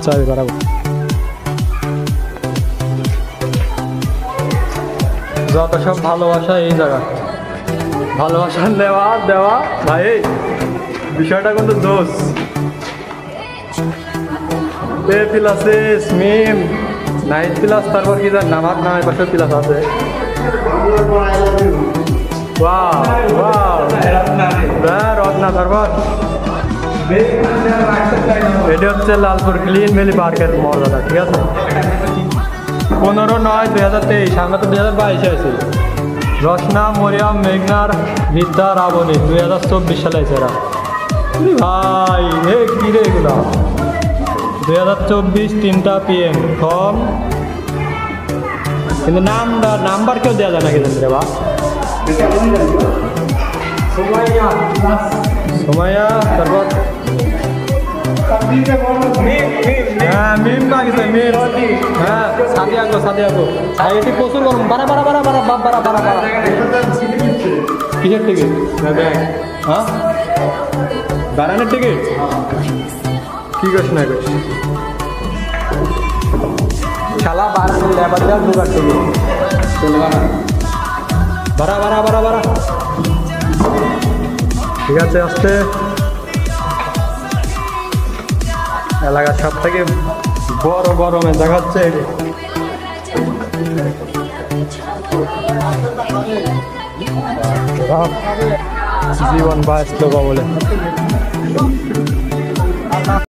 চাবি বাড়াবো যত সব ভালোবাসা এই জায়গা ভালোবাসা নেওয়া দেওয়া ভাই বিষয়টা কিন্তু দোষ প্লাস মিম নাইট প্লাস তারপর কি জান নামার নামের পাশে প্লাস আছে রত্না তারপর এটা হচ্ছে লালপুর ক্লিন ভ্যালি পার্কের মর্যাদা ঠিক আছে 15/9/2023 আমরা তো 2022 আছে রচনা মরিয়াম মেঘনার বিদ্যা রাবণী 2024 সালে আছে এরা ভাই হে কি রে এগুলা 2024 3টা PM ফর্ম কিন্তু নাম্বার কেউ দেওয়া যায় না কিন্তু রে বা সোমাইয়া তারপর হ্যাঁ মিম কাগিছে মিম হ্যাঁ সাদিয়াগো এটি প্রচুর গরম বাড়া কিসের টিকিট হ্যাঁ বাড়ানোর টিকিট কি করছ না করছি শালা বাড়ানো লেবার দেওয়ার জোগাড় টিকিট বাড়া ঠিক আছে আস্তে এলাকার সব থেকে বড় গরমে দেখাচ্ছে জীবন বাঁচলো বলে